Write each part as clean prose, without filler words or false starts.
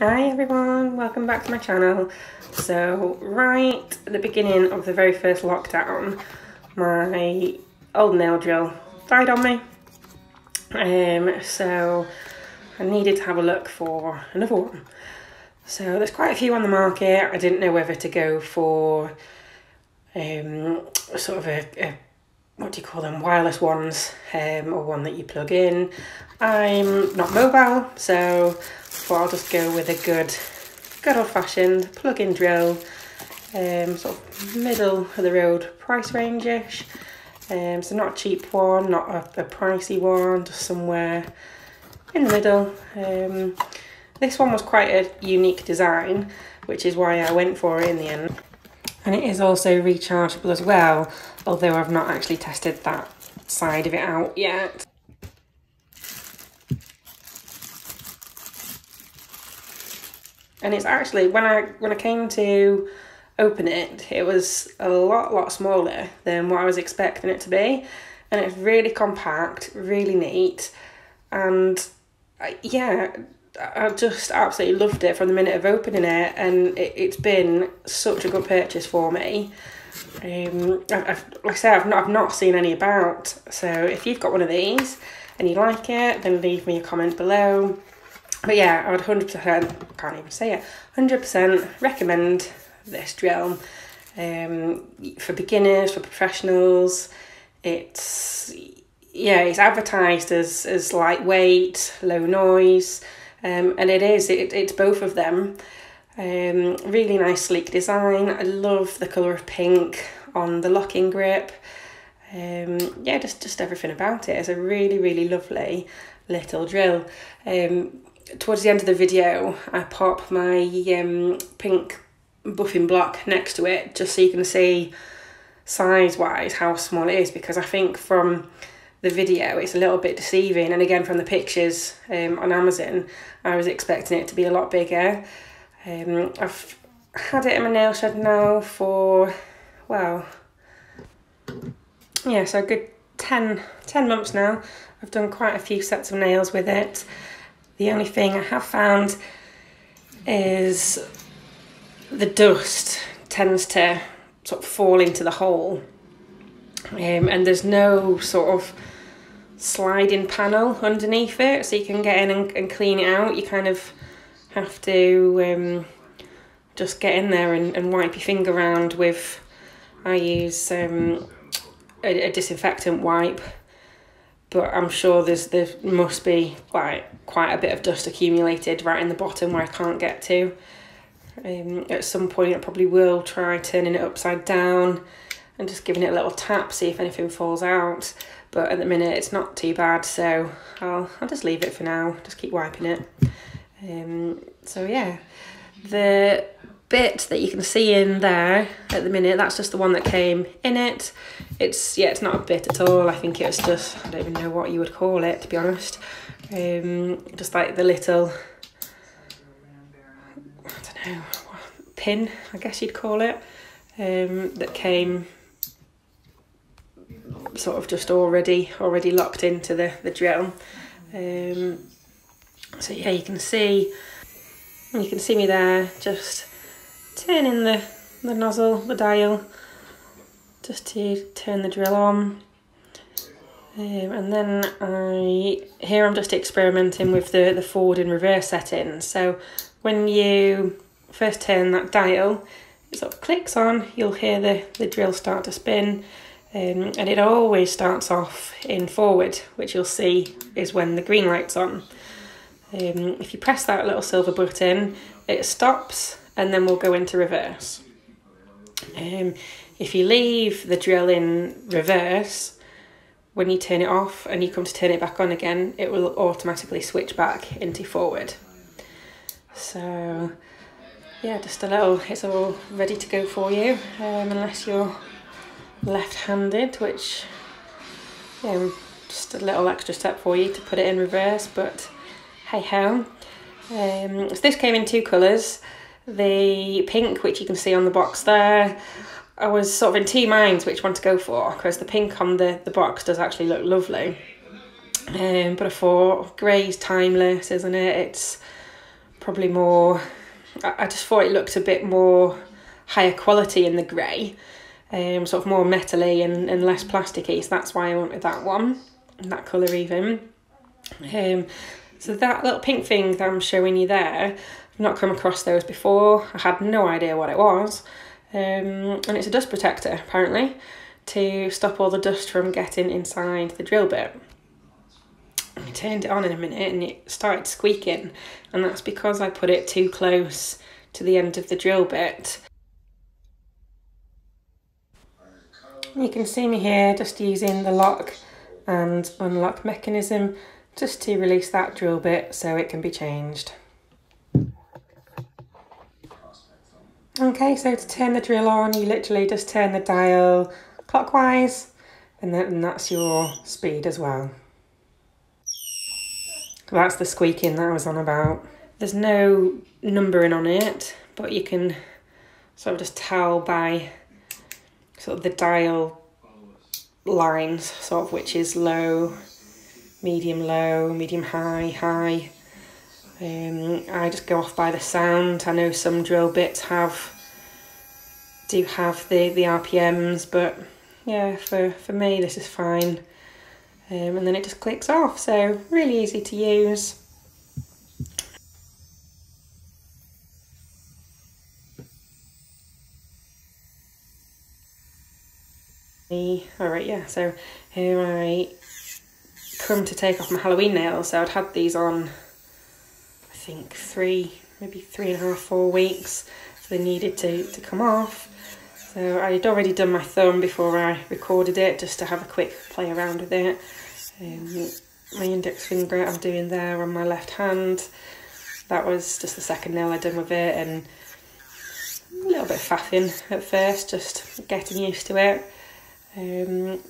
Hi everyone, welcome back to my channel. So right at the beginning of the very first lockdown, my old nail drill died on me. So I needed to have a look for another one. So there's quite a few on the market. I didn't know whether to go for sort of a what do you call them, wireless ones, or one that you plug in. I'm not mobile, so I'll just go with a good old-fashioned plug-in drill, sort of middle of the road price range-ish. So not a cheap one, not a pricey one, just somewhere in the middle. This one was quite a unique design, which is why I went for it in the end. And it is also rechargeable as well, although I've not actually tested that side of it out yet. And it's actually, when I came to open it, it was a lot smaller than what I was expecting it to be. And it's really compact, really neat, and yeah, I just absolutely loved it from the minute of opening it, and it's been such a good purchase for me. Like I say, I've not seen any about, so if you've got one of these and you like it, then leave me a comment below. But yeah, I would 100%, can't even say it, 100% recommend this drill for beginners, for professionals. It's advertised as lightweight, low noise. And it's both of them. Really nice sleek design. I love the colour of pink on the locking grip. Yeah, just everything about it. It's a really lovely little drill. Towards the end of the video, I pop my pink buffing block next to it, just so you can see size-wise how small it is, because I think from the video it's a little bit deceiving, and again from the pictures on Amazon I was expecting it to be a lot bigger. I've had it in my nail shed now for, well, yeah, so a good 10 months now. I've done quite a few sets of nails with it. The only thing I have found is the dust tends to sort of fall into the hole, and there's no sort of sliding panel underneath it, so you can get in and clean it out. You kind of have to just get in there and wipe your finger around with, I use a disinfectant wipe, but I'm sure there must be like quite a bit of dust accumulated right in the bottom where I can't get to. At some point I probably will try turning it upside down and just giving it a little tap, see if anything falls out. But at the minute it's not too bad, so I'll just leave it for now, just keep wiping it. So yeah, the bit that you can see in there at the minute, that's just the one that came in it. It's not a bit at all. I think it's just, I don't even know what you would call it, to be honest. Just like the little, I don't know, pin, I guess you'd call it, that came sort of just already locked into the drill. So yeah, you can see me there just turning the nozzle, the dial, just to turn the drill on. And then I'm just experimenting with the forward and reverse settings. So when you first turn that dial, it sort of clicks on, you'll hear the drill start to spin. And it always starts off in forward, which you'll see is when the green light's on. If you press that little silver button, it stops and then we'll go into reverse. If you leave the drill in reverse, when you turn it off and you come to turn it back on again, it will automatically switch back into forward. So yeah, just a little, it's all ready to go for you, unless you're left-handed, which, yeah, just a little extra step for you to put it in reverse, but hey ho. So this came in two colours. The pink, which you can see on the box there, I was sort of in two minds which one to go for, because the pink on the box does actually look lovely. But I thought grey's timeless, isn't it? It's probably more, I just thought it looked a bit more higher quality in the grey, sort of more metally and less plasticky, so that's why I wanted that one, that colour even. So that little pink thing that I'm showing you there, I've not come across those before. I had no idea what it was. And it's a dust protector, apparently, to stop all the dust from getting inside the drill bit. I turned it on in a minute and it started squeaking, and that's because I put it too close to the end of the drill bit. You can see me here just using the lock and unlock mechanism just to release that drill bit so it can be changed. Okay, so to turn the drill on, you literally just turn the dial clockwise, and that's your speed as well. That's the squeaking that I was on about. There's no numbering on it, but you can sort of just tell by sort of the dial lines, sort of which is low, medium high, high. I just go off by the sound. I know some drill bits do have the RPMs, but yeah, for me this is fine. And then it just clicks off, so really easy to use. Alright, yeah, so here I come to take off my Halloween nails. So I'd had these on, I think maybe 3.5, 4 weeks, so they needed to come off. So I'd already done my thumb before I recorded it, just to have a quick play around with it. My index finger I'm doing there on my left hand, that was just the second nail I'd done with it, and a little bit of faffing at first, just getting used to it.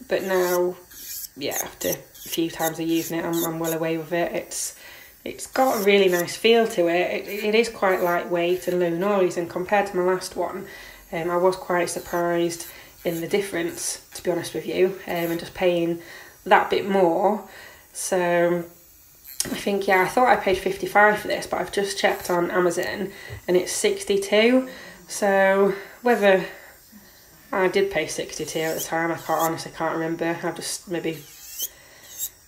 But now, yeah, after a few times of using it, I'm well away with it. It's got a really nice feel to it. It is quite lightweight and low noise, and compared to my last one, I was quite surprised in the difference, to be honest with you, and just paying that bit more. So I think, yeah, I thought I paid 55 for this, but I've just checked on Amazon and it's 62. So whether I did pay 62 at the time, I honestly can't remember. I've just maybe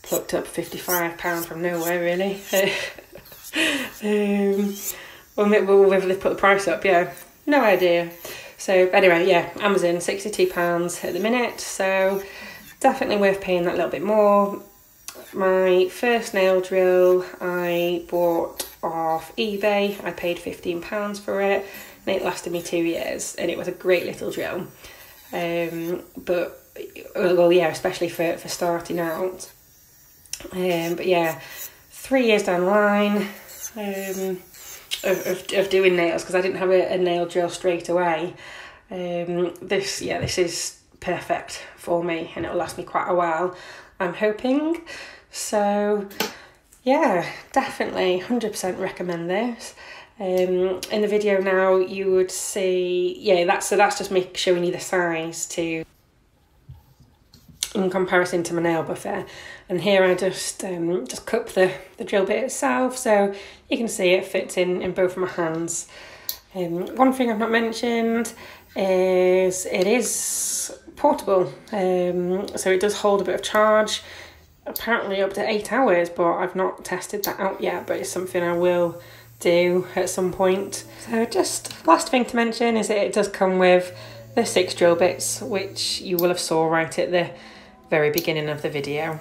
plucked up £55 from nowhere, really. Or whether they put the price up, yeah, no idea. So anyway, yeah, Amazon, £62 at the minute, so definitely worth paying that little bit more. My first nail drill I bought off eBay. I paid £15 for it, and it lasted me 2 years, and it was a great little drill. But well, yeah, especially for starting out. But yeah, 3 years down the line of doing nails, because I didn't have a nail drill straight away. This is perfect for me, and it'll last me quite a while, I'm hoping. So yeah, definitely 100% recommend this. In the video now you would see, yeah, that's just me showing you the size in comparison to my nail buffer, and here I just cup the drill bit itself, so you can see it fits in both of my hands. One thing I've not mentioned is it is portable, so it does hold a bit of charge, apparently up to 8 hours, but I've not tested that out yet, but it's something I will do at some point. So just last thing to mention is that it does come with the 6 drill bits, which you will have saw right at the very beginning of the video.